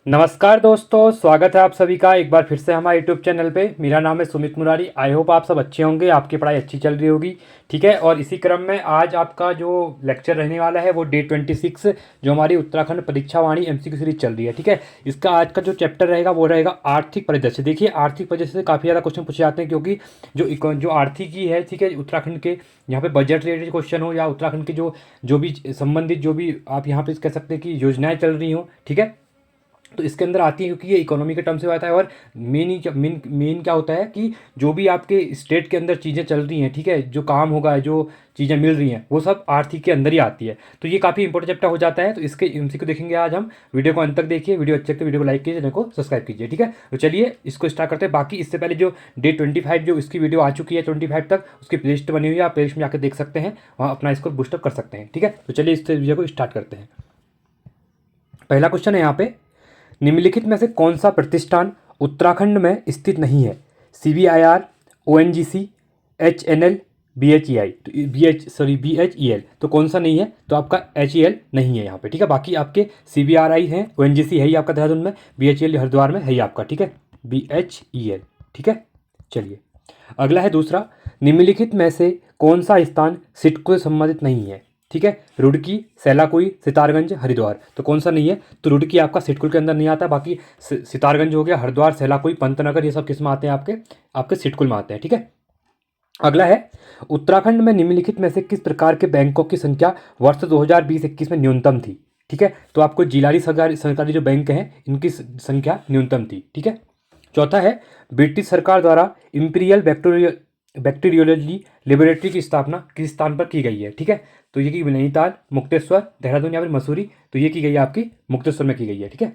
नमस्कार दोस्तों, स्वागत है आप सभी का एक बार फिर से हमारे यूट्यूब चैनल पे। मेरा नाम है सुमित मुरारी। आई होप आप सब अच्छे होंगे, आपकी पढ़ाई अच्छी चल रही होगी। ठीक है, और इसी क्रम में आज आपका जो लेक्चर रहने वाला है वो डे 26, जो हमारी उत्तराखंड परीक्षा वाणी एमसीक्यू सीरीज चल रही है। ठीक है, इसका आज का जो चैप्टर रहेगा वो रहेगा आर्थिक परिदृश्य। देखिए, आर्थिक परिदृश्य से काफ़ी ज़्यादा क्वेश्चन पूछे जाते हैं, क्योंकि जो आर्थिकी है, ठीक है, उत्तराखंड के यहाँ पे बजट रिलेटेड क्वेश्चन हो या उत्तराखंड के जो जो भी संबंधित जो भी आप यहाँ पे कह सकते हैं कि योजनाएं चल रही हो, ठीक है, तो इसके अंदर आती है, क्योंकि ये इकोनॉमी के टर्म से आता है। और मेन क्या होता है कि जो भी आपके स्टेट के अंदर चीज़ें चल रही हैं, ठीक है, जो काम होगा, जो चीज़ें मिल रही हैं, वो सब आर्थिक के अंदर ही आती है। तो ये काफ़ी इंपॉर्टेंट चैप्टर हो जाता है। तो इसके इसी को देखेंगे आज हम। वीडियो को अंत तक देखिए, वीडियो अच्छे तो वीडियो को लाइक कीजिए, चैनल को सब्सक्राइब कीजिए। ठीक है, तो चलिए इसको स्टार्ट करते हैं। बाकी इससे पहले जो डे 25 जो इसकी वीडियो आ चुकी है 25 तक, उसकी प्ले लिस्ट बनी हुई है, आप प्ले लिस्ट में जाकर देख सकते हैं, वहाँ अपना इसको बूस्टअप कर सकते हैं। ठीक है, तो चलिए इस वीडियो को स्टार्ट करते हैं। पहला क्वेश्चन है यहाँ पे, निम्नलिखित में से कौन सा प्रतिष्ठान उत्तराखंड में स्थित नहीं है? CBIR, ONGC, HNL, BHEI। तो BHEL तो कौन सा नहीं है? तो आपका HEL नहीं है यहाँ पे। ठीक है, बाकी आपके CBRI हैं, ONGC है ही आपका देहरादून में, BHEL हरिद्वार में है ही आपका। ठीक है, BHEL। ठीक है, चलिए अगला है दूसरा, निम्नलिखित में से कौन सा स्थान सिडको से संबंधित नहीं है? ठीक है, रुड़की, सैलाकुई, सितारगंज, हरिद्वार। तो कौन सा नहीं है? तो रुड़की आपका सिडकुल के अंदर नहीं आता। बाकी सितारगंज हो गया, हरिद्वार, सैलाकुई, पंतनगर, ये सब किस में आते हैं? आपके सिडकुल में आते हैं। ठीक है, अगला है, उत्तराखंड में निम्नलिखित में से किस प्रकार के बैंकों की संख्या वर्ष 2020-21 में न्यूनतम थी? ठीक है, तो आपको जिलारी सरकारी जो बैंक हैं इनकी संख्या न्यूनतम थी। ठीक है, चौथा है, ब्रिटिश सरकार द्वारा इंपीरियल बैक्टीरियोलॉजी लेबोरेटरी की स्थापना किस स्थान पर की गई है? ठीक है, तो ये की नैनीताल, मुक्तेश्वर, देहरादून या फिर मसूरी। तो ये की गई है आपकी मुक्तेश्वर में की गई है। ठीक है,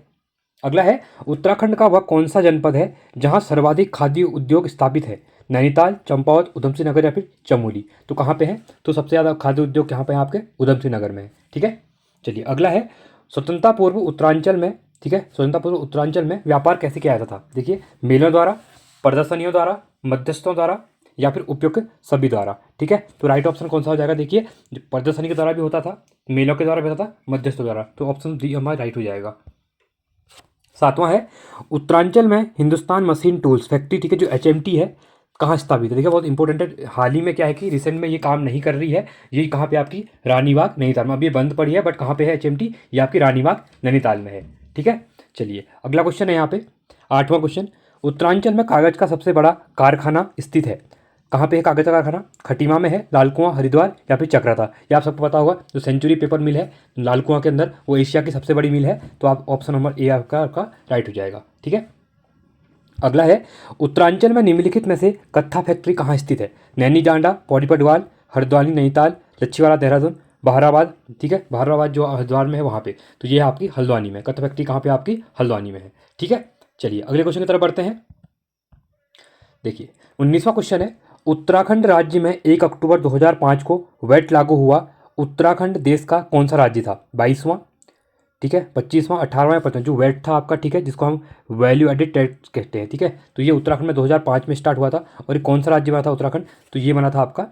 अगला है, उत्तराखंड का वह कौन सा जनपद है जहां सर्वाधिक खाद्य उद्योग स्थापित है? नैनीताल, चंपावत, उधम सिंह नगर या फिर चमोली। तो कहाँ पे है? तो सबसे ज़्यादा खाद्य उद्योग कहाँ पे है? आपके उधम सिंह नगर में है। ठीक है, चलिए अगला है, स्वतंत्रता पूर्व उत्तरांचल में, ठीक है, स्वतंत्रता पूर्व उत्तरांचल में व्यापार कैसे किया जाता था? देखिए, मेलों द्वारा, प्रदर्शनियों द्वारा, मध्यस्थों द्वारा या फिर उपयुक्त सभी द्वारा। ठीक है, तो राइट ऑप्शन कौन सा हो जाएगा? देखिए, प्रदर्शनी के द्वारा भी होता था, मेलों के द्वारा भी होता था, मध्यस्थों द्वारा। तो ऑप्शन डी हमारा राइट हो जाएगा। सातवां है, उत्तरांचल में हिंदुस्तान मशीन टूल्स फैक्ट्री, ठीक है, जो HMT है, कहाँ स्थापित है? देखिए, बहुत इंपॉर्टेंट है। हाल ही में क्या है कि रिसेंट में ये काम नहीं कर रही है। ये कहाँ पे? आपकी रानीबाग नैनीताल में। अभी ये बंद पड़ी है, बट कहाँ पे है HMT? ये आपकी रानीबाग नैनीताल में है। ठीक है, चलिए अगला क्वेश्चन है यहाँ पे, आठवां क्वेश्चन, उत्तरांचल में कागज का सबसे बड़ा कारखाना स्थित है? कहाँ पे है कागज का कारखाना? खटीमा में है, लाल कुआं, हरिद्वार या फिर चक्राता। ये आप सबको पता होगा, जो सेंचुरी पेपर मिल है लाल कुआं के अंदर, वो एशिया की सबसे बड़ी मिल है। तो आप ऑप्शन नंबर ए आपका राइट हो जाएगा। ठीक है, अगला है, उत्तरांचल में निम्नलिखित में से कत्था फैक्ट्री कहाँ स्थित है? नैनी जांडा, पौड़ी पडवाल, हरिद्वानी नैनीताल, लच्छीवाड़ा देहरादून, बहाराबाद। ठीक है, बहाराबाद जो हरिद्वार में है वहाँ पे। तो ये है आपकी हल्द्वानी में। कत्था फैक्ट्री कहाँ पे? आपकी हल्द्वानी में है। ठीक है, चलिए अगले क्वेश्चन की तरफ बढ़ते हैं। देखिए, 19वां क्वेश्चन है, उत्तराखंड राज्य में 1 अक्टूबर 2005 को वैट लागू हुआ। उत्तराखंड देश का कौन सा राज्य था? 22वां, ठीक है, 25वां, 18वां या 15वां? जो वैट था आपका, ठीक है, जिसको हम वैल्यू एडिड टैक्स कहते हैं। ठीक है, तो ये उत्तराखंड में 2005 में स्टार्ट हुआ था। और ये कौन सा राज्य बना था उत्तराखंड? तो ये बना था आपका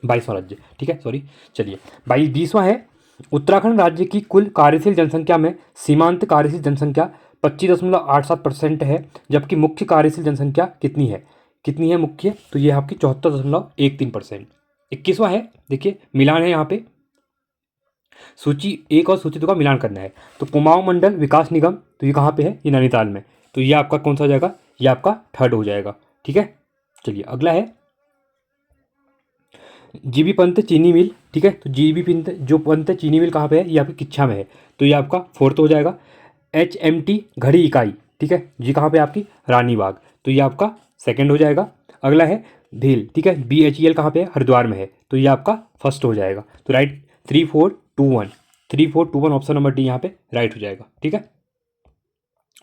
22वां राज्य। ठीक है, सॉरी, चलिए 20वां है, उत्तराखंड राज्य की कुल कार्यशील जनसंख्या में सीमांत कार्यशील जनसंख्या 25.87% है, जबकि मुख्य कार्यशील जनसंख्या कितनी है? कितनी है मुख्य? तो ये आपकी 74.13%। 21वां है, देखिए मिलान है यहाँ पे, सूची 1 और सूची 2 का मिलान करना है। तो कुमाऊं मंडल विकास निगम, तो ये कहाँ पे है? ये नैनीताल में। तो ये आपका कौन सा हो जाएगा? ये आपका थर्ड हो जाएगा। ठीक है, चलिए अगला है, जीबी पंत चीनी मिल। ठीक है, तो जीबी पंत जो पंत चीनी मिल कहाँ पे है? ये आपकी किच्छा में है। तो ये आपका फोर्थ हो जाएगा। HMT घड़ी इकाई, ठीक है, ये कहाँ पे? आपकी रानीबाग। तो ये आपका सेकंड हो जाएगा। अगला है भील, ठीक है, BHEL कहाँ पे है? हरिद्वार में है। तो ये आपका फर्स्ट हो जाएगा। तो राइट 3 4 2 1 ऑप्शन नंबर डी यहाँ पे राइट हो जाएगा। ठीक है,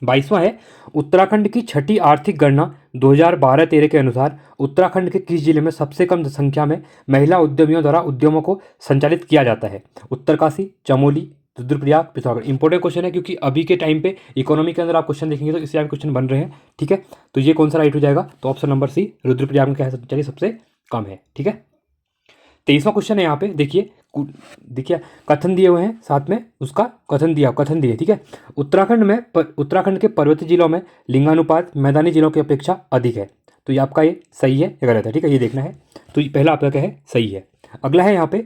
22वां है, उत्तराखंड की छठी आर्थिक गणना 2012-13 के अनुसार उत्तराखंड के किस जिले में सबसे कम संख्या में महिला उद्यमियों द्वारा उद्यमों को संचालित किया जाता है? उत्तरकाशी, चमोली, रुद्रप्रयाग, पिथौरागढ़। इंपॉर्टेंट क्वेश्चन है, क्योंकि अभी के टाइम पे इकोनॉमी के अंदर आप क्वेश्चन देखेंगे तो इससे आप क्वेश्चन बन रहे हैं। ठीक है, तो ये कौन सा राइट हो जाएगा? तो ऑप्शन नंबर सी, रुद्रप्रयाग में क्या है? चलिए सबसे कम है। ठीक है, 23वां क्वेश्चन है यहाँ पे, देखिए देखिए कथन दिए हुए हैं, साथ में उसका कथन दिए, ठीक है। उत्तराखंड के पर्वतीय जिलों में लिंगानुपात मैदानी जिलों की अपेक्षा अधिक है। तो ये आपका ये सही है या गलत है, ठीक है, ये देखना है। तो ये पहला आपका क्या है, सही है। अगला है यहाँ पे,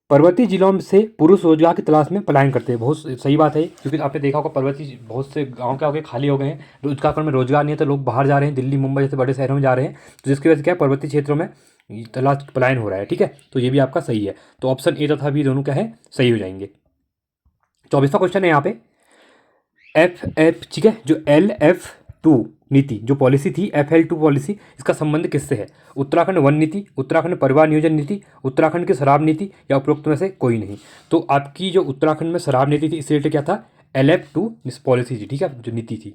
पर्वतीय जिलों से पुरुष रोजगार की तलाश में पलायन करते हैं। बहुत सही बात है, क्योंकि आपने देखा होगा पर्वतीय बहुत से गांव क्या हो गए, खाली हो गए हैं, रोजगार में रोजगार नहीं है, तो लोग बाहर जा रहे हैं, दिल्ली मुंबई जैसे बड़े शहरों में जा रहे हैं, तो जिसकी वजह से क्या है, पर्वतीय क्षेत्रों में तलाश पलायन हो रहा है, ठीक है। तो ये भी आपका सही है। तो ऑप्शन ए तथा बी दोनों क्या है, सही हो जाएंगे। 24वां क्वेश्चन है यहाँ पे, ठीक है, जो LF2 नीति जो पॉलिसी थी, FL2 पॉलिसी, इसका संबंध किससे है? उत्तराखंड वन नीति, उत्तराखंड परिवार नियोजन नीति, उत्तराखंड की शराब नीति, या उपरोक्त में से कोई नहीं। तो आपकी जो उत्तराखंड में शराब नीति थी, इस रिलेटेड क्या था, LF2 इस पॉलिसी थी, ठीक है, जो नीति थी।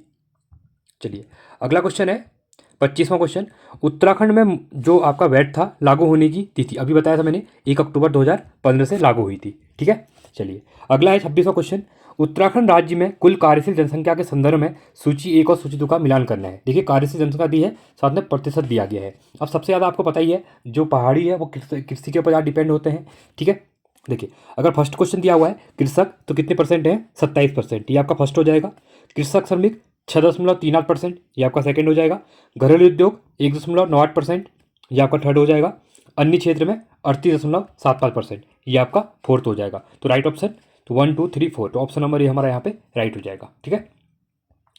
चलिए अगला क्वेश्चन है 25वां क्वेश्चन, उत्तराखंड में जो आपका वैट था लागू होने की तिथि, अभी बताया था मैंने, 1 अक्टूबर 2015 से लागू हुई थी, ठीक है। चलिए अगला है 26वां क्वेश्चन, उत्तराखंड राज्य में कुल कार्यशील जनसंख्या के संदर्भ में सूची 1 और सूची 2 का मिलान करना है। देखिए कार्यशील जनसंख्या दी है, साथ में प्रतिशत दिया गया है। अब सबसे ज़्यादा आपको पता ही है, जो पहाड़ी है वो कृषि के ऊपर ज़्यादा डिपेंड होते हैं, ठीक है। देखिए अगर फर्स्ट क्वेश्चन दिया हुआ है कृषक, तो कितने परसेंट है, 27%, ये आपका फर्स्ट हो जाएगा। कृषक श्रमिक 6.38%, ये आपका सेकंड हो जाएगा। घरेलू उद्योग 1.98%, ये आपका थर्ड हो जाएगा। अन्य क्षेत्र में 38.75%, ये आपका फोर्थ हो जाएगा। तो राइट ऑप्शन, तो 1 2 3 4, तो ऑप्शन नंबर ये हमारा यहाँ पे राइट हो जाएगा, ठीक है।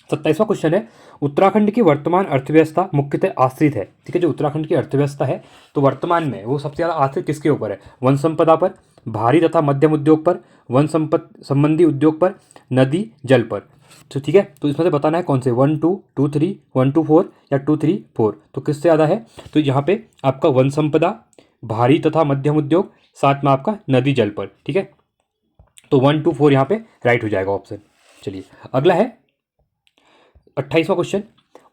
27वां क्वेश्चन है, उत्तराखंड की वर्तमान अर्थव्यवस्था मुख्यतः आश्रित है, ठीक है। जो उत्तराखंड की अर्थव्यवस्था है, तो वर्तमान में वो सबसे ज़्यादा आश्रित किसके ऊपर है? वन संपदा पर, भारी तथा मध्यम उद्योग पर, वन संबंधी उद्योग पर, नदी जल पर। तो ठीक है, तो इसमें से बताना है कौन से, 1 2 2 3, 1 2 4 या 2 3 4। तो किससे ज़्यादा है? तो यहाँ पे आपका वन संपदा, भारी तथा मध्यम उद्योग, साथ में आपका नदी जल पर, ठीक है। तो 1 2 4 यहाँ पे राइट हो जाएगा ऑप्शन। चलिए अगला है 28वां क्वेश्चन,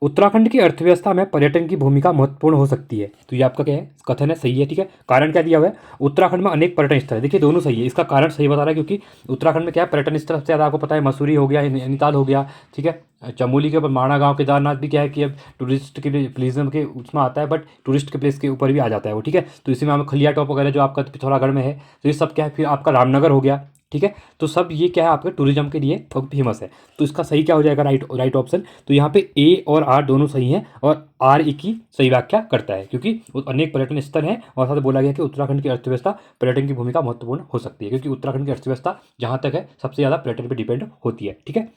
उत्तराखंड की अर्थव्यवस्था में पर्यटन की भूमिका महत्वपूर्ण हो सकती है। तो ये आपका क्या है, कथन है, सही है, ठीक है। कारण क्या दिया हुआ है? उत्तराखंड में अनेक पर्यटन स्थल है। देखिए दोनों सही है, इसका कारण सही बता रहा है, क्योंकि उत्तराखंड में क्या है, पर्यटन स्थल सबसे ज़्यादा आपको पता है, मसूरी हो गया, नैनीताल हो गया, ठीक है। चमोली के ऊपर माणा गाँव, केदारनाथ भी क्या है कि अब टूरिस्ट के प्लेजम के उसमें आता है, बट टूरिस्ट के प्लेस के ऊपर भी आ जाता है वो, ठीक है। तो इसी में हमें खलिया टॉप वगैरह जो आपका पिथौरागढ़ में है, तो ये सब क्या है, फिर आपका रामनगर हो गया, ठीक है। तो सब ये क्या है, आपके टूरिज्म के लिए फेमस है। तो इसका सही क्या हो जाएगा, राइट ऑप्शन। तो यहाँ पे ए और आर दोनों सही हैं, और आर एक ही सही व्याख्या करता है, क्योंकि अनेक पर्यटन स्थल हैं, और साथ बोला गया कि उत्तराखंड की अर्थव्यवस्था पर्यटन की भूमिका महत्वपूर्ण हो सकती है, क्योंकि उत्तराखंड की अर्थव्यवस्था जहाँ तक है सबसे ज़्यादा पर्यटन पर डिपेंड होती है, ठीक है।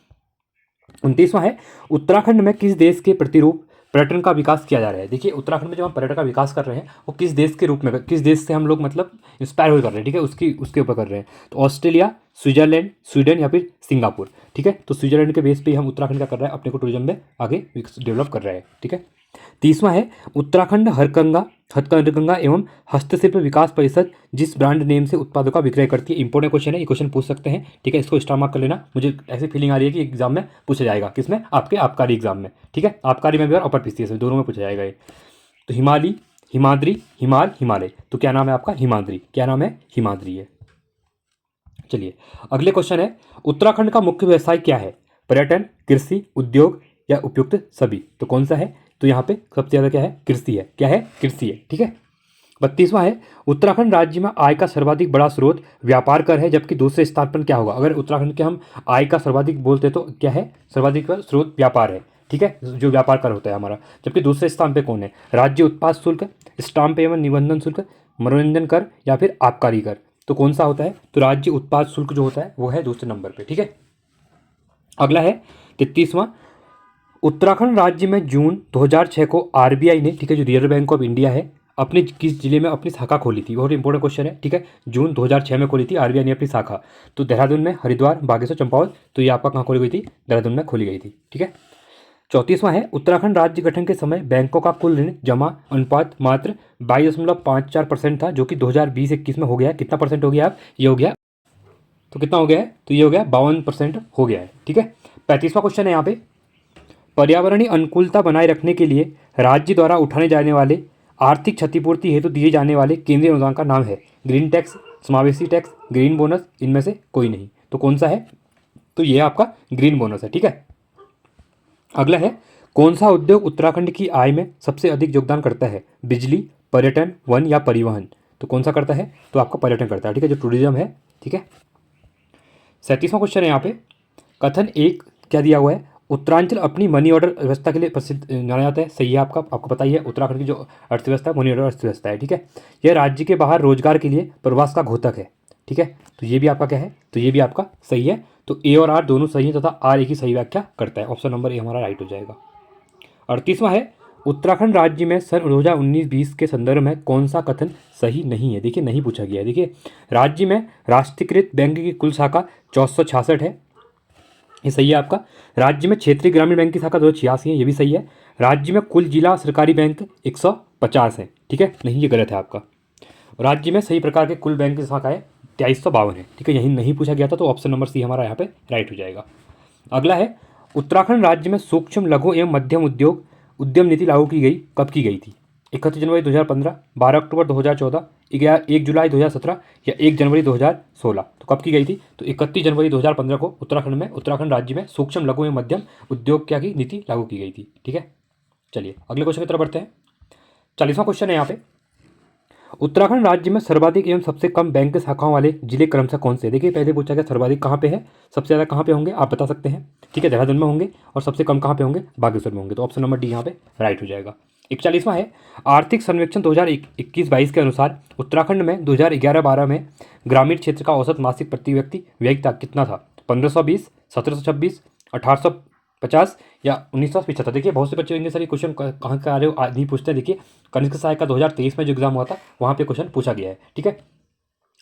29वां है, उत्तराखंड में किस देश के प्रतिरूप पर्यटन का विकास किया जा रहा है। देखिए उत्तराखंड में जो हम पर्यटन का विकास कर रहे हैं, वो किस देश के रूप में, किस देश से हम लोग मतलब इंस्पायर हो कर रहे हैं, ठीक है, उसके ऊपर कर रहे हैं। तो ऑस्ट्रेलिया, स्विट्जरलैंड, स्वीडन या फिर सिंगापुर, ठीक है। तो स्विट्जरलैंड के बेस पे हम उत्तराखंड का कर रहे हैं, अपने को टूरिज्म में आगे डेवलप कर रहे हैं, ठीक है। 30वां है, उत्तराखंड हथकरघा एवं हस्तशिल्प विकास परिषद जिस ब्रांड नेम से उत्पादों का विक्रय करती है। इंपॉर्टेंट क्वेश्चन है, ये क्वेश्चन पूछ सकते हैं, ठीक है। इसको स्टार मार्क कर लेना, मुझे ऐसी फीलिंग आ रही है कि एग्जाम में पूछा जाएगा, किसमें, आपके आबकारी एग्जाम में, ठीक है। आबकारी में भी और अपर पीसीएस में, दोनों में पूछा जाएगा ये। तो हिमालय, हिमाद्री, हिमालय, तो क्या नाम है आपका, हिमाद्री, क्या नाम है, हिमाद्री है। चलिए अगले क्वेश्चन है, उत्तराखंड का मुख्य व्यवसाय क्या है? पर्यटन, कृषि, उद्योग या उपयुक्त सभी। तो कौन सा है? तो यहाँ पे सबसे ज़्यादा क्या है, कृषि है, क्या है, कृषि है, ठीक है। 32वां है, उत्तराखंड राज्य में आय का सर्वाधिक बड़ा स्रोत व्यापार कर है, जबकि दूसरे स्थान पर क्या होगा? अगर उत्तराखंड के हम आय का सर्वाधिक बोलते हैं, तो क्या है, सर्वाधिक स्रोत व्यापार है, ठीक है, जो व्यापार कर होता है हमारा। जबकि दूसरे स्थान पे कौन है? राज्य उत्पाद शुल्क, स्टाम्प एवं निबंधन शुल्क, मनोरंजन कर या फिर आबकारी कर। तो कौन सा होता है? तो राज्य उत्पाद शुल्क जो होता है वो है दूसरे नंबर पे, ठीक है। अगला है 33वां, उत्तराखंड राज्य में जून 2006 को आरबीआई ने, ठीक है, जो रिजर्व बैंक ऑफ इंडिया है, अपने किस जिले में अपनी शाखा खोली थी? बहुत इंपॉर्टेंट क्वेश्चन है, ठीक है। जून 2006 में खोली थी आरबीआई ने अपनी शाखा। तो देहरादून में, हरिद्वार, बागेश्वर, चंपावत। तो ये आपका कहाँ खोली गई थी? देहरादून में खोली गई थी, ठीक है। 34वां है, उत्तराखंड राज्य गठन के समय बैंकों का कुल ऋण जमा अनुपात मात्र 22.54% था, जो कि 2020-21 में हो गया, कितना परसेंट हो गया? आप ये हो गया, तो कितना हो गया है? तो ये हो गया 52% हो गया है, ठीक है। 35वां क्वेश्चन है यहाँ पे, पर्यावरणीय अनुकूलता बनाए रखने के लिए राज्य द्वारा उठाने जाने वाले आर्थिक क्षतिपूर्ति हेतु दिए जाने वाले केंद्रीय अनुदान का नाम है। ग्रीन टैक्स, समावेशी टैक्स, ग्रीन बोनस, इनमें से कोई नहीं। तो कौन सा है? तो ये आपका ग्रीन बोनस है, ठीक है। अगला है, कौन सा उद्योग उत्तराखंड की आय में सबसे अधिक योगदान करता है? बिजली, पर्यटन, वन या परिवहन। तो कौन सा करता है, तो आपका पर्यटन करता है, ठीक है, जो टूरिज्म है, ठीक है। 37वां क्वेश्चन है यहाँ पे, कथन एक क्या दिया हुआ है, उत्तरांचल अपनी मनी ऑर्डर व्यवस्था के लिए प्रसिद्ध जाना जाता है। सही है, आपको पता ही है, उत्तराखंड की जो अर्थव्यवस्था है मनी ऑर्डर अर्थव्यवस्था है, ठीक है। यह राज्य के बाहर रोजगार के लिए प्रवास का घोतक है, ठीक है। तो ये भी आपका क्या है, तो ये भी आपका सही है। तो ए और आर दोनों सही है तथा आर एक ही सही व्याख्या करता है। ऑप्शन नंबर ए हमारा राइट हो जाएगा। 38वां है, उत्तराखंड राज्य में सन 2019-20 के संदर्भ में कौन सा कथन सही नहीं है। देखिए नहीं पूछा गया है। देखिए राज्य में राष्ट्रीयकृत बैंक की कुल शाखा 466 है, ये सही है आपका। राज्य में क्षेत्रीय ग्रामीण बैंक की शाखा 286 है, ये भी सही है। राज्य में कुल जिला सरकारी बैंक 150 है, ठीक है, नहीं ये गलत है आपका। राज्य में सही प्रकार के कुल बैंक की शाखाएं 2352 है, ठीक है, यही नहीं पूछा गया था, तो ऑप्शन नंबर सी हमारा यहाँ पे राइट हो जाएगा। अगला है, उत्तराखंड राज्य में सूक्ष्म लघु एवं मध्यम उद्यम नीति लागू की गई, कब की गई थी। 31 जनवरी 2015, 12 अक्टूबर 2014, 1 जुलाई 2017 या 1 जनवरी 2016। तो कब की गई थी, तो 31 जनवरी 2015 को उत्तराखंड राज्य में सूक्ष्म लघु एवं मध्यम उद्योग क्या की नीति लागू की गई थी, ठीक है। चलिए अगले क्वेश्चन की तरफ बढ़ते हैं। 40वां क्वेश्चन है यहाँ पे, उत्तराखंड राज्य में सर्वाधिक एवं सबसे कम बैंक शाखाओं वाले जिले क्रमशः कौन से। देखिए पहले पूछा गया सर्वाधिक कहाँ पे है, सबसे ज़्यादा कहाँ पे होंगे आप बता सकते हैं, ठीक है, देहरादून में होंगे, और सबसे कम कहाँ पे होंगे, बागेश्वर में होंगे। तो ऑप्शन नंबर डी यहाँ पे राइट हो जाएगा। 41वां है, आर्थिक सर्वेक्षण 2021-22 के अनुसार उत्तराखंड में 2011-12 में ग्रामीण क्षेत्र का औसत मासिक प्रति व्यक्ति व्यय कितना था। 1520, 1726, 1850 या 1975। देखिए बहुत से बच्चे होंगे सर ये क्वेश्चन कहाँ का आ रहे हो नहीं पूछते। देखिए कनिष्क सहायक का 2023 में जो एग्जाम हुआ था वहाँ पे क्वेश्चन पूछा गया है, ठीक है।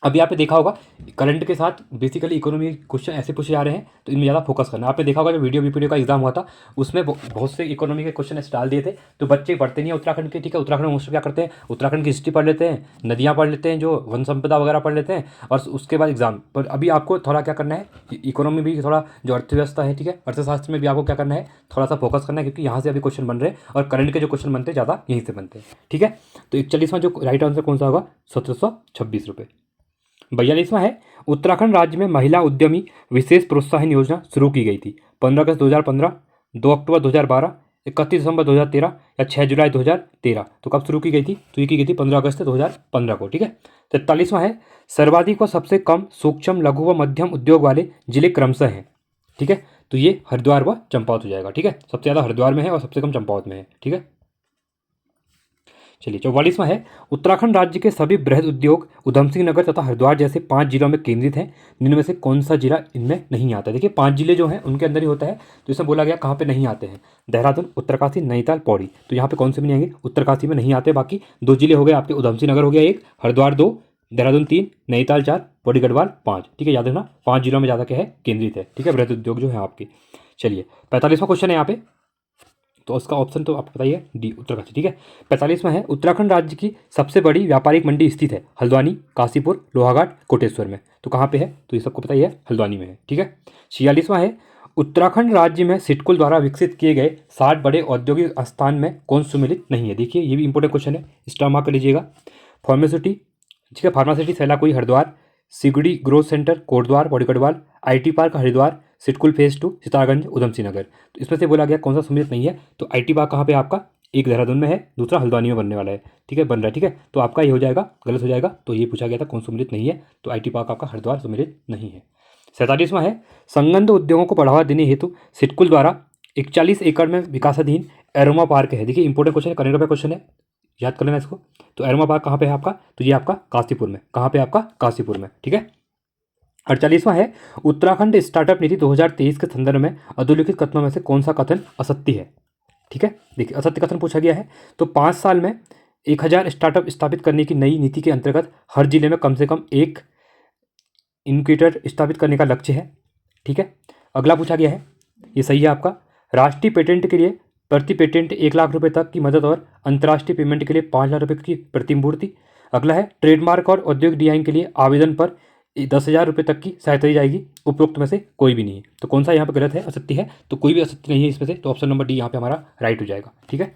अभी आपने देखा होगा करंट के साथ बेसिकली इकोनॉमी क्वेश्चन ऐसे पूछे जा रहे हैं, तो इनमें ज़्यादा फोकस करना। आपने देखा होगा जब वीडियो का एग्जाम हुआ था उसमें बहुत से इकोनॉमी के क्वेश्चन ऐसे डाल दिए थे, तो बच्चे पढ़ते नहीं है उत्तराखंड के, ठीक है। उत्तराखंड में मोस्ट क्या करते हैं, उत्तराखंड की हिस्ट्री पढ़ लेते हैं, नदियाँ पढ़ लेते हैं, जो वन संपदा वगैरह पढ़ लेते हैं, और उसके बाद एग्जाम पर। अभी आपको थोड़ा क्या करना है, इकोनॉमी भी थोड़ा जो अर्थव्यवस्था है, ठीक है, अर्थशास्त्र में भी आपको क्या करना है, थोड़ा सा फोकस करना है, क्योंकि यहाँ से अभी क्वेश्चन बन रहे हैं और करंट के जो क्वेश्चन बनते हैं ज़्यादा यहीं से बनते हैं, ठीक है। तो 41वां जो राइट आंसर कौन सा होगा, 1726 रुपये। 42वां है, उत्तराखंड राज्य में महिला उद्यमी विशेष प्रोत्साहन योजना शुरू की गई थी। 15 अगस्त 2015, 2 अक्टूबर 2012, 31 दिसंबर 2013 या 6 जुलाई 2013। तो कब शुरू की गई थी, तो ये की गई थी 15 अगस्त 2015 को, ठीक है। 43वां है, सर्वाधिक व सबसे कम सूक्ष्म लघु व मध्यम उद्योग वाले जिले क्रमशः हैं, ठीक है। तो ये हरिद्वार व चंपावत हो जाएगा, ठीक है। सबसे ज़्यादा हरिद्वार में है और सबसे कम चंपावत में है, ठीक है। चलिए 44वां है, उत्तराखंड राज्य के सभी बृहद उद्योग उधमसिंह नगर तथा हरिद्वार जैसे 5 जिलों में केंद्रित हैं, जिनमें से कौन सा जिला इनमें नहीं आता है। देखिए 5 जिले जो हैं उनके अंदर ही होता है, तो इसमें बोला गया कहाँ पे नहीं आते हैं, देहरादून, उत्तरकाशी, नैनीताल, पौड़ी। तो यहाँ पे कौन से भी नहीं आएंगे, उत्तरकाशी में नहीं आते। बाकी 2 जिले हो गए आपके, उधमसिंह नगर हो गया 1, हरिद्वार 2, देहरादून 3, नैनीताल 4, पौड़ी गढ़वाल 5, ठीक है। याद रखना 5 जिलों में ज़्यादा क्या है, केंद्रित है, ठीक है, बृहद उद्योग जो है आपके। चलिए 45वां क्वेश्चन है यहाँ पे, तो उसका ऑप्शन तो आपको बताइए डी उत्तराखंड, ठीक है। 45वां है, उत्तराखंड राज्य की सबसे बड़ी व्यापारिक मंडी स्थित है हल्द्वानी, काशीपुर, लोहाघाट, कोटेश्वर में। तो कहाँ पे है, तो ये सबको पता ही है, हल्द्वानी में है, ठीक है। 46वां है, उत्तराखंड राज्य में सिडकुल द्वारा विकसित किए गए 60 बड़े औद्योगिक स्थान में कौन सुमेलित नहीं है। देखिए ये भी इंपॉर्टेंट क्वेश्चन है, स्टार मार्क कर लीजिएगा। फार्मासिटी, ठीक है, pharma city Selaqui Haridwar, Sigaddi growth centre Kotdwar Pauri Garhwal, IT park Haridwar, SIDCUL phase 2 Sitarganj Udham Singh Nagar. तो इसमें से बोला गया कौन सा सम्मिलित नहीं है, तो IT पार्क कहाँ पे आपका, एक देहरादून में है, दूसरा हल्द्वानी में बनने वाला है, ठीक है, बन रहा है, ठीक है। तो आपका ये हो जाएगा, गलत हो जाएगा। तो ये पूछा गया था कौन सम्मिलित नहीं है, तो IT पार्क आपका हरिद्वार सम्मिलित नहीं है। 47वां है, संबंद्ध उद्योगों को बढ़ावा देने हेतु सिडकुल द्वारा 41 एकड़ में विकासाधीन एरोमा पार्क है। देखिए इंपॉर्टेंट क्वेश्चन है, करंट अफेयर क्वेश्चन है, याद कर लेना इसको। तो एरोमा पार्क कहाँ पे है आपका, तो ये आपका काशीपुर में, कहाँ पे आपका, काशीपुर में, ठीक है। 48वां है, उत्तराखंड स्टार्टअप नीति 2023 के संदर्भ में अधोलिखित कथनों में से कौन सा कथन असत्य है, ठीक है। देखिए असत्य कथन पूछा गया है, तो 5 साल में 1000 स्टार्टअप स्थापित करने की नई नीति के अंतर्गत हर जिले में कम से कम एक इनक्यूबेटर स्थापित करने का लक्ष्य है, ठीक है। अगला पूछा गया है, ये सही है आपका, राष्ट्रीय पेटेंट के लिए प्रति पेटेंट 1 लाख रुपए तक की मदद और अंतर्राष्ट्रीय पेमेंट के लिए 5 लाख रुपए की प्रतिपूर्ति। अगला है, ट्रेडमार्क और औद्योगिक डिजाइन के लिए आवेदन पर 10,000 रुपये तक की सहायता दी जाएगी। उपरोक्त में से कोई भी नहीं है, तो कौन सा यहाँ पे गलत है, असत्य है, तो कोई भी असत्य नहीं है इसमें से, तो ऑप्शन नंबर डी यहाँ पे हमारा राइट हो जाएगा, ठीक है।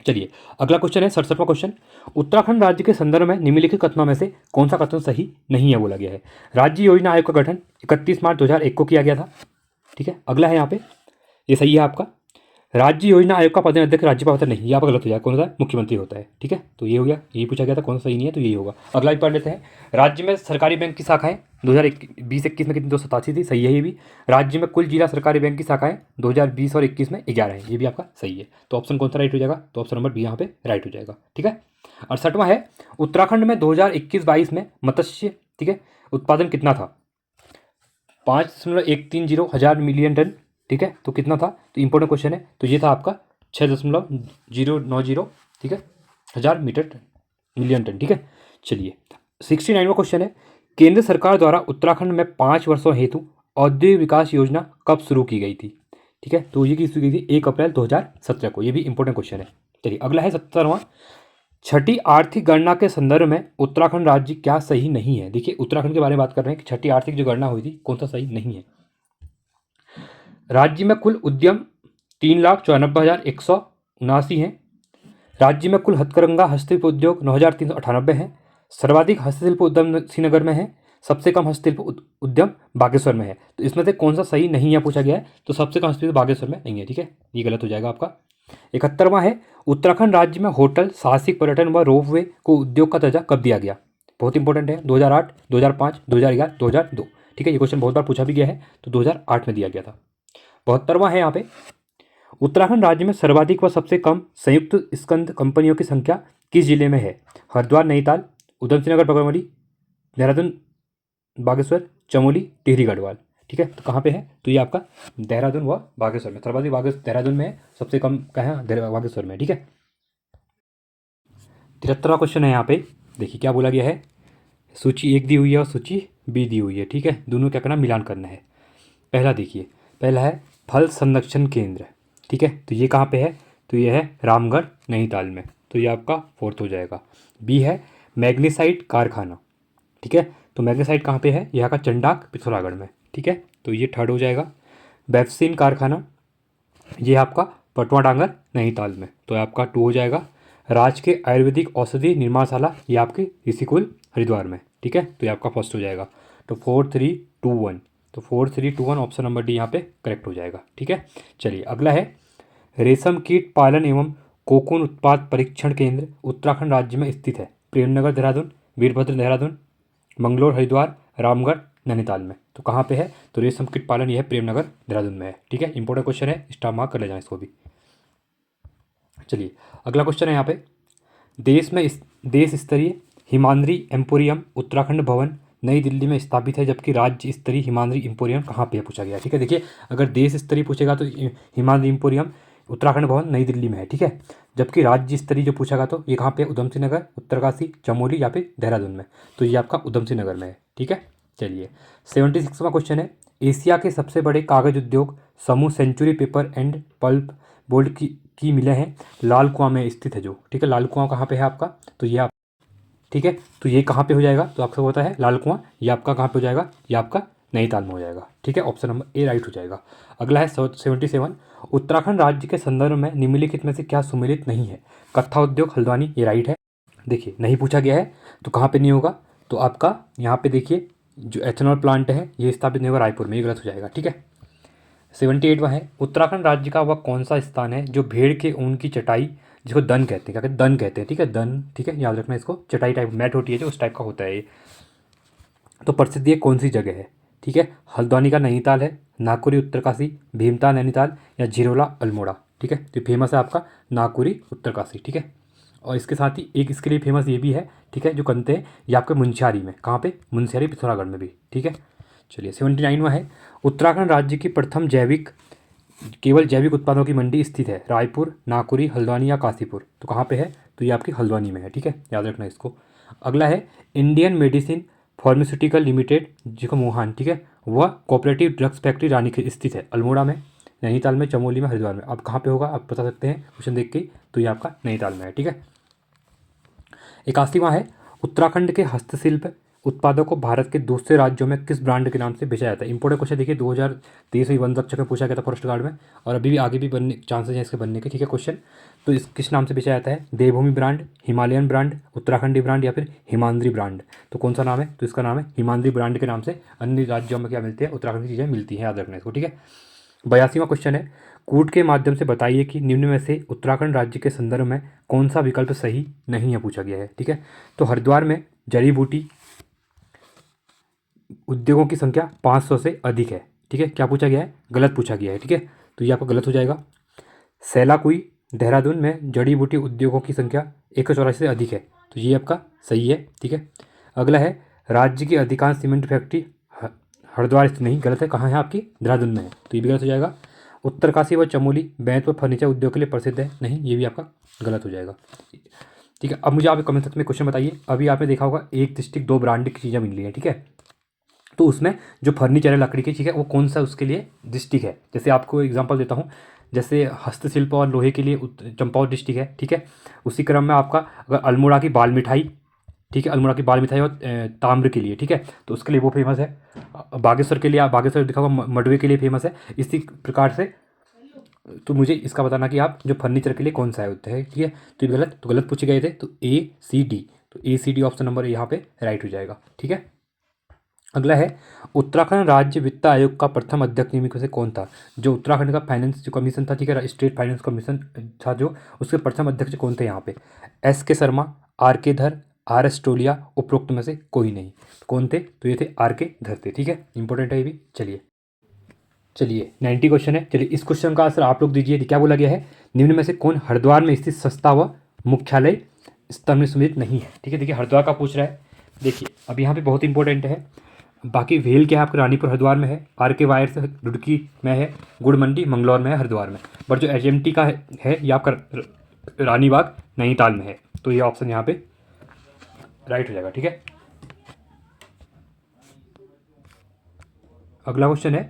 चलिए अगला क्वेश्चन है 67वां क्वेश्चन, उत्तराखंड राज्य के संदर्भ में निम्नलिखित कथनों में से कौन सा कथन सही नहीं है बोला गया है। राज्य योजना आयोग का गठन 31 मार्च 2001 को किया गया था, ठीक है। अगला है यहाँ पे, ये सही है आपका, राज्य योजना आयोग का पदेन अध्यक्ष राज्यपाल होता है, नहीं, ये आपका गलत हो जाएगा। कौन होता है? मुख्यमंत्री होता है, ठीक है। तो ये हो गया, यही पूछा गया था, कौन सा सही नहीं है, तो यही होगा। अगला भी पढ़ लेते हैं। राज्य में सरकारी बैंक की शाखाएं 2020-21 में कितनी? 287 थी, सही है ये भी। राज्य में कुल जिला सरकारी बैंक की शाखाएं 2020 और 21 में 11 है, ये भी आपका सही है। तो ऑप्शन कौन सा राइट हो जाएगा? तो ऑप्शन नंबर बी यहाँ पे राइट हो जाएगा, ठीक है। 68वां है, उत्तराखंड में 2021-22 में मत्स्य, ठीक है, उत्पादन कितना था? 5.130 हजार मिलियन टन, ठीक है। तो कितना था? तो इंपॉर्टेंट क्वेश्चन है। तो ये था आपका 6.090, ठीक है, हजार मीटर टन, मिलियन टन, ठीक है। चलिए 69वां क्वेश्चन है, केंद्र सरकार द्वारा उत्तराखंड में 5 वर्षों हेतु औद्योगिक विकास योजना कब शुरू की गई थी? ठीक है, तो ये की शुरू की थी 1 अप्रैल 2017 को। ये भी इंपॉर्टेंट क्वेश्चन है। चलिए अगला है 70वां, छठी आर्थिक गणना के संदर्भ में उत्तराखंड राज्य क्या सही नहीं है? देखिए उत्तराखंड के बारे में बात कर रहे हैं कि छठी आर्थिक जो गणना हुई थी कौन सा सही नहीं है। राज्य में कुल उद्यम 3,94,179 हैं। राज्य में कुल हथकरघा हस्तशिल्प उद्योग 9,398 हैं। सर्वाधिक हस्तशिल्प उद्यम श्रीनगर में है, सबसे कम हस्तशिल्प उद्यम बागेश्वर में है। तो इसमें से कौन सा सही नहीं है पूछा गया है, तो सबसे कम हस्तशिल्प बागेश्वर में नहीं है, ठीक है, ये गलत हो जाएगा आपका। 71वां है, उत्तराखंड राज्य में होटल, साहसिक पर्यटन व रोपवे को उद्योग का दर्जा कब दिया गया? बहुत इंपॉर्टेंट है, 2008, 2005, 2011, 2002, ठीक है। ये क्वेश्चन बहुत बार पूछा भी गया है, तो 2008 में दिया गया था। 72वां है यहाँ पे, उत्तराखंड राज्य में सर्वाधिक व सबसे कम संयुक्त स्कंद कंपनियों की संख्या किस जिले में है? हरिद्वार, नैनीताल, उधमसिंह नगर, पगड़वाड़ी, देहरादून, बागेश्वर, चमोली, टिहरी, गढ़वाल, ठीक है। तो कहाँ पे है? तो ये आपका देहरादून व बागेश्वर में, सर्वाधिक देहरादून में है, सबसे कम कहाँ है? बागेश्वर में, ठीक है। 73वां क्वेश्चन है यहाँ पे, देखिए क्या बोला गया है, सूची 1 दी हुई है और सूची बी दी हुई है, ठीक है। दोनों क्या करना? मिलान करना है। पहला देखिए, पहला है फल संरक्षण केंद्र, ठीक है, तो ये कहाँ पे है? तो ये है रामगढ़, नैनीताल में, तो ये आपका 4th हो जाएगा। बी है मैग्नीसाइट कारखाना, ठीक है, तो मैग्नीसाइट कहाँ पे है? यहाँ का चंडाक, पिथौरागढ़ में, ठीक है, तो ये 3rd हो जाएगा। वेफ्सिन कारखाना, ये आपका पटवा डांगर, नैनीताल में, तो आपका 2 हो जाएगा। राजकीय आयुर्वेदिक औषधि निर्माणशाला, ये आपकी ऋषिकुल, हरिद्वार में, ठीक है, तो ये आपका 1st हो जाएगा। तो 4, 3, 2, 1, तो 4, 3, 2, 1 ऑप्शन नंबर डी यहाँ पे करेक्ट हो जाएगा, ठीक है। चलिए अगला है, रेशम कीट पालन एवं कोकून उत्पाद परीक्षण केंद्र उत्तराखंड राज्य में स्थित है। प्रेमनगर, देहरादून, वीरभद्र, देहरादून, मंगलोर, हरिद्वार, रामगढ़, नैनीताल में, तो कहाँ पे है? तो रेशम कीट पालन यह है प्रेमनगर, देहरादून में है, ठीक है। इंपॉर्टेंट क्वेश्चन है, स्टार मार्क कर ले जाएं इसको भी। चलिए अगला क्वेश्चन है यहाँ पे, देश स्तरीय हिमाद्री एम्पोरियम उत्तराखंड भवन नई दिल्ली में स्थापित है, जबकि राज्य स्तरीय हिमाद्री एम्पोरियम कहाँ पे है पूछा गया, ठीक है। देखिए अगर देश स्तरीय पूछेगा तो हिमाद्री एम्पोरियम उत्तराखंड भवन नई दिल्ली में है, ठीक है। जबकि राज्य स्तरीय जो पूछा गया तो ये कहाँ पे? उधमसिंह नगर, उत्तरकाशी, चमोली या फिर देहरादून में, तो ये आपका उधमसिंह नगर में है, ठीक है। चलिए 76वां क्वेश्चन है, एशिया के सबसे बड़े कागज उद्योग समूह Century Paper and Pulp Board की मिलें हैं लाल कुआं में स्थित है जो, ठीक है। लाल कुआं कहाँ पे है आपका? तो ये आप, ठीक है, तो ये कहाँ पे हो जाएगा? तो आपको पता है लाल कुआं, ये आपका कहाँ पे हो जाएगा? ये आपका नैनीताल में हो जाएगा, ठीक है, ऑप्शन नंबर ए राइट हो जाएगा। अगला है 77, उत्तराखंड राज्य के संदर्भ में निम्नलिखित में से क्या सुमेलित नहीं है? कत्था उद्योग, हल्द्वानी, ये राइट है। देखिए नहीं पूछा गया है तो कहाँ पे नहीं होगा? तो आपका यहाँ पे देखिए जो एथेनॉल प्लांट है ये स्थापित नहीं होगा रायपुर में, ये गलत हो जाएगा, ठीक है। 78वां है, उत्तराखंड राज्य का वह कौन सा स्थान है जो भेड़ के ऊन की चटाई, जिसको दन कहते हैं, क्या कहते हैं? दन कहते हैं, ठीक है, दन, ठीक है, याद रखना इसको, चटाई टाइप मैट होती है जो उस टाइप का होता है ये। तो प्रसिद्ध ये कौन सी जगह है, ठीक है? हल्द्वानी का नैनीताल है, नागपुरी उत्तरकाशी, भीमताल नैनीताल या झिरोला अल्मोड़ा, ठीक है। तो फेमस है आपका नागपुरी उत्तरकाशी, ठीक है। और इसके साथ ही एक इसके लिए फेमस ये भी है, ठीक है, जो करते हैं ये आपके मुंशियारी में, कहाँ पे? मुंशियारी, पिथौरागढ़ में भी, ठीक है। चलिए 79वां है, उत्तराखंड राज्य की प्रथम केवल जैविक उत्पादों की मंडी स्थित है, रायपुर, नागपुरी, हल्द्वानी या काशीपुर, तो कहाँ पे है? तो ये आपकी हल्द्वानी में है, ठीक है, याद रखना इसको। अगला है इंडियन मेडिसिन फार्मास्यूटिकल लिमिटेड, जिसको मोहान, ठीक है, वह कोऑपरेटिव ड्रग्स फैक्ट्री रानीखेत स्थित है, अल्मोड़ा में, नैनीताल में, चमोली में, हरिद्वार में। अब कहाँ पे होगा आप बता सकते हैं क्वेश्चन देख के, तो ये आपका नैनीताल में है, ठीक है। 81वां है, उत्तराखंड के हस्तशिल्प उत्पादों को भारत के दूसरे राज्यों में किस ब्रांड के नाम से बेचा जाता है? इंपॉर्टेंट क्वेश्चन देखिए, 2023 में वन रक्षक में पूछा गया था फॉरेस्ट गार्ड में, और अभी भी आगे भी बनने चांसेस हैं इसके बनने के, ठीक है क्वेश्चन। तो इस किस नाम से बेचा जाता है? Devbhoomi brand, Himalayan brand, Uttarakhandi brand या फिर हिमाद्री ब्रांड, तो कौन सा नाम है? तो इसका नाम है हिमाद्री ब्रांड के नाम से अन्य राज्यों में क्या मिलते हैं? उत्तराखंड की चीज़ें मिलती हैं, याद रखना इसको, ठीक है। 82वां क्वेश्चन है, कूट के माध्यम से बताइए कि निम्न में से उत्तराखंड राज्य के संदर्भ में कौन सा विकल्प सही नहीं है, पूछा गया है। ठीक है, तो हरिद्वार में जड़ी बूटी उद्योगों की संख्या 500 से अधिक है। ठीक है, क्या पूछा गया है, गलत पूछा गया है। ठीक है, तो ये आपका गलत हो जाएगा। सैलाकुई देहरादून में जड़ी बूटी उद्योगों की संख्या 184 से अधिक है, तो ये आपका सही है। ठीक है, अगला है, राज्य की अधिकांश सीमेंट फैक्ट्री हरिद्वार स्थित नहीं, गलत है। कहाँ है आपकी, देहरादून में है, तो ये भी गलत हो जाएगा। उत्तरकाशी व चमोली बैंत व फर्नीचर उद्योग के लिए प्रसिद्ध है, नहीं, ये भी आपका गलत हो जाएगा। ठीक है, अब मुझे आप कमेंट सेक्शन में क्वेश्चन बताइए। अभी आपने देखा होगा एक डिस्ट्रिक्ट दो ब्रांडेड की चीज़ें मिल रही है। ठीक है, तो उसमें जो फर्नीचर है लकड़ी की, ठीक है, वो कौन सा उसके लिए डिस्ट्रिक्ट है। जैसे आपको एग्जांपल देता हूँ, जैसे हस्तशिल्प और लोहे के लिए चंपावत डिस्ट्रिक्ट है। ठीक है, उसी क्रम में आपका अगर अल्मोड़ा की बाल मिठाई, ठीक है, अल्मोड़ा की बाल मिठाई और ताम्र के लिए, ठीक है, तो उसके लिए वो फेमस है। बागेश्वर के लिए, आप बागेश्वर दिखा होगा मडवे के लिए फेमस है। इसी प्रकार से तो मुझे इसका बताना कि आप जो फर्नीचर के लिए कौन सा है। ठीक है, तो ये गलत, तो गलत पूछे गए थे, तो ACD, तो ACD ऑप्शन नंबर यहाँ पे राइट हो जाएगा। ठीक है, अगला है, उत्तराखंड राज्य वित्त आयोग का प्रथम अध्यक्ष नियमित में से कौन था। जो उत्तराखंड का फाइनेंस जो कमीशन था, ठीक है, स्टेट फाइनेंस कमीशन था, जो उसके प्रथम अध्यक्ष कौन थे यहाँ पे, SK शर्मा, RK धर, RS टोलिया, उपरोक्त में से कोई नहीं। कौन थे, तो ये थे RK धर थे। ठीक है, इंपॉर्टेंट है ये भी। चलिए 90 क्वेश्चन है। चलिए इस क्वेश्चन का आंसर आप लोग दीजिए। क्या बोला गया है, निम्न में से कौन हरिद्वार में स्थित संस्था व मुख्यालय स्तंभ में सम्मिलित नहीं है। ठीक है, देखिए हरिद्वार का पूछ रहा है। देखिए अब यहाँ पे बहुत इंपॉर्टेंट है, बाकी वेल क्या है आपका, रानीपुर हरिद्वार में है, RK वायर्स रुड़की में है, गुड़ मंडी मंगलौर में है, हरिद्वार में। बट जो HMT का है ये आपका रानीबाग नैनीताल में है, तो ये ऑप्शन यहाँ पे राइट हो जाएगा। ठीक है, अगला क्वेश्चन है,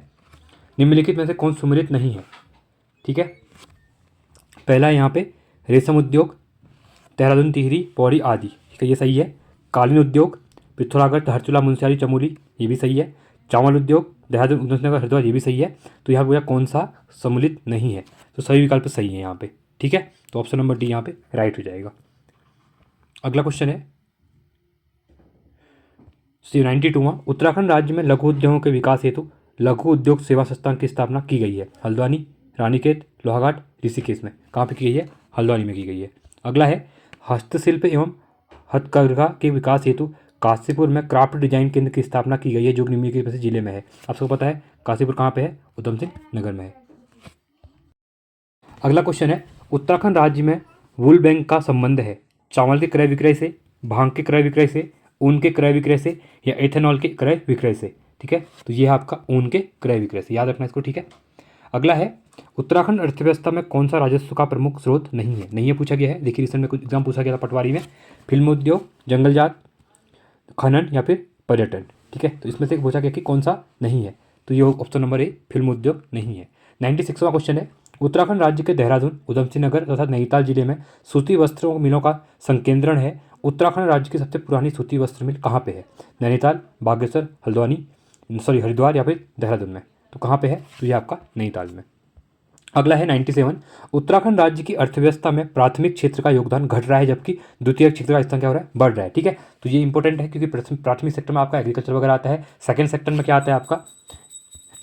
निम्नलिखित में से कौन सुमेलित नहीं है। ठीक है, पहला यहाँ पे रेशम उद्योग, देहरादून, टिहरी, पौड़ी आदि, ठीक है, ये सही है। कालीन उद्योग, पिथौरागढ़, धारचूला, मुनस्यारी, चमोली, ये भी सही है। चावल उद्योग, देहरादून, उधमसिंह नगर, हरिद्वार, ये भी सही है। तो यहाँ पर कौन सा सम्मिलित नहीं है, तो सही विकल्प सही है यहाँ पे। ठीक है, तो ऑप्शन नंबर D यहाँ पे राइट हो जाएगा। अगला क्वेश्चन है 92वां, उत्तराखंड राज्य में लघु उद्योगों के विकास हेतु लघु उद्योग सेवा संस्थान की स्थापना की गई है। हल्द्वानी, रानीखेत, लोहाघाट, ऋषिकेश में। कहाँ पे की गई है, हल्द्वानी में की गई है। अगला है, हस्तशिल्प एवं हथकरघा के विकास हेतु काशीपुर में क्राफ्ट डिजाइन केंद्र की स्थापना की गई है, जो निम्नलिखित में से जिले में है। आप सबको पता है काशीपुर कहाँ पे है, उधमसिंह नगर में है। अगला क्वेश्चन है, उत्तराखंड राज्य में वूल बैंक का संबंध है चावल के क्रय विक्रय से, भांग के क्रय विक्रय से, ऊन के क्रय विक्रय से, या एथेनॉल के क्रय विक्रय से। ठीक है, तो ये है आपका ऊन के क्रय विक्रय से, याद रखना इसको। ठीक है, अगला है, उत्तराखंड अर्थव्यवस्था में कौन सा राजस्व का प्रमुख स्रोत नहीं है। नहीं है पूछा गया है, देखिए रिसेंट में कुछ एग्जाम पूछा गया था पटवारी में, फिल्म उद्योग, जंगलजात, खनन या फिर पर्यटन। ठीक है, तो इसमें से पूछा गया कि कौन सा नहीं है, तो ये ऑप्शन नंबर A फिल्म उद्योग नहीं है। 96वां क्वेश्चन है, उत्तराखंड राज्य के देहरादून, उधमसिंह नगर तथा नैनीताल जिले में सूती वस्त्रों मिलों का संकेंद्रण है। उत्तराखंड राज्य की सबसे पुरानी सूती वस्त्र मिल कहाँ पे है, नैनीताल, बागेश्वर, हरिद्वार या फिर देहरादून में। तो कहाँ पे है, तो ये आपका नैनीताल में। अगला है 97, उत्तराखंड राज्य की अर्थव्यवस्था में प्राथमिक क्षेत्र का योगदान घट रहा है, जबकि द्वितीय क्षेत्र का स्थान क्या हो रहा है, बढ़ रहा है। ठीक है, तो ये इंपॉर्टेंट है क्योंकि प्राथमिक सेक्टर में आपका एग्रीकल्चर वगैरह आता है, सेकंड सेक्टर में क्या आता है आपका,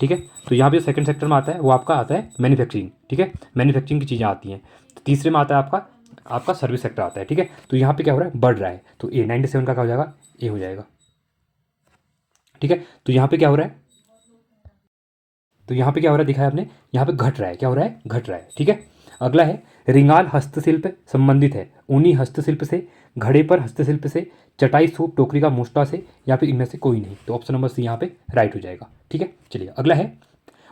ठीक है, तो यहाँ पे सेकंड सेक्टर में आता है वो आपका आता है मैन्युफैक्चरिंग। ठीक है, मैन्युफैक्चरिंग की चीज़ें आती हैं। तो तीसरे में आता है आपका सर्विस सेक्टर आता है। ठीक है, तो यहाँ पे क्या हो रहा है, बढ़ रहा है, तो A 97 का क्या हो जाएगा, A हो जाएगा। ठीक है, तो यहाँ पे क्या हो रहा है, दिखा है आपने, यहाँ पे घट रहा है, क्या हो रहा है, घट रहा है। ठीक है, अगला है, रिंगाल हस्तशिल्प संबंधित है ऊनी हस्तशिल्प से, घड़े पर हस्तशिल्प से, चटाई, सूप, टोकरी का मोष्टा से, या फिर इनमें से कोई नहीं। तो ऑप्शन नंबर C यहाँ पे राइट हो जाएगा। ठीक है, चलिए अगला है,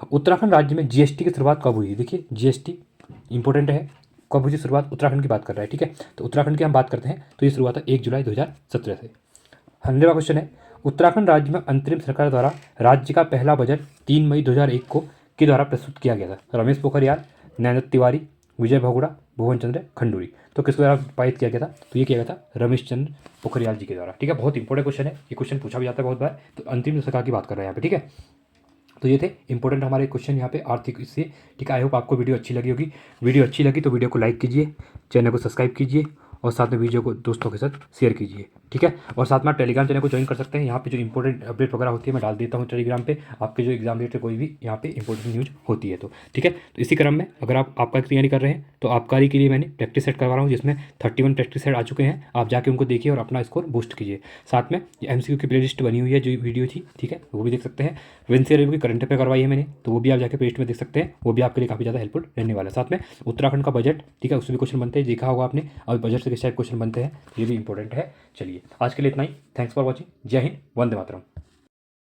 उत्तराखंड राज्य में GST की शुरुआत कब हुई। देखिए GST इंपॉर्टेंट है, कब हुई शुरुआत, उत्तराखंड की बात कर रहा है। ठीक है, तो उत्तराखंड की हम बात करते हैं, तो ये शुरुआत है 1 जुलाई 2017 से। 100वां क्वेश्चन है, उत्तराखंड राज्य में अंतरिम सरकार द्वारा राज्य का पहला बजट 3 मई 2001 को के द्वारा प्रस्तुत किया गया था। रमेश पोखरियाल, नैनत तिवारी, विजय बहुगुणा, भुवन चंद्र खंडूरी। तो किसके द्वारा पारित किया गया था, तो ये किया गया था रमेश चंद्र पोखरियाल जी के द्वारा। ठीक है, बहुत इंपॉर्टेंट क्वेश्चन है, ये क्वेश्चन पूछा भी जाता है बहुत बार। तो अंतरिम सरकार की बात कर रहे हैं यहाँ पे। ठीक है, तो ये थे इंपॉर्टेंट हमारे क्वेश्चन यहाँ पे आर्थिक इससे। ठीक है, आई होप आपको वीडियो अच्छी लगी होगी। वीडियो अच्छी लगी तो वीडियो को लाइक कीजिए, चैनल को सब्सक्राइब कीजिए और साथ में वीडियो को दोस्तों के साथ शेयर कीजिए, ठीक है। और साथ में आप टेलीग्राम चैनल को ज्वाइन कर सकते हैं। यहाँ पे जो इंपॉर्टेंट अपडेट वगैरह होती है मैं डाल देता हूँ टेलीग्राम पे, आपके जो एग्जाम रिलेटेड कोई भी यहाँ पे इंपॉर्टेंट न्यूज़ होती है तो, ठीक है। तो इसी क्रम में अगर आप आपका तैयारी कर रहे हैं तो आबकारी के लिए मैंने प्रैक्टिस सेट करवा रहा हूँ, जिसमें 31 प्रैक्टिस सेट आ चुके हैं। आप जाके उनको देखिए और अपना स्कोर बूस्ट कीजिए। साथ में MCQ की प्लेलिस्ट बनी हुई है जो वीडियो थी, ठीक है, वो भी देख सकते हैं। विंसियर की करंट अफेयर करवाई है मैंने, तो वो भी आप जाके प्लेलिस्ट में देख सकते हैं। वो भी आपके लिए काफ़ी ज़्यादा हेल्पफुल रहने वाला है। साथ में उत्तराखंड का बजट, ठीक है, उससे भी क्वेश्चन बनते हैं, देखा होगा आपने। अब बजट से किस टाइप क्वेश्चन बनते हैं, ये भी इंपॉर्टेंट है। चलिए आज के लिए इतना ही। Thanks for watching. जय हिंद, वंदे मातरम।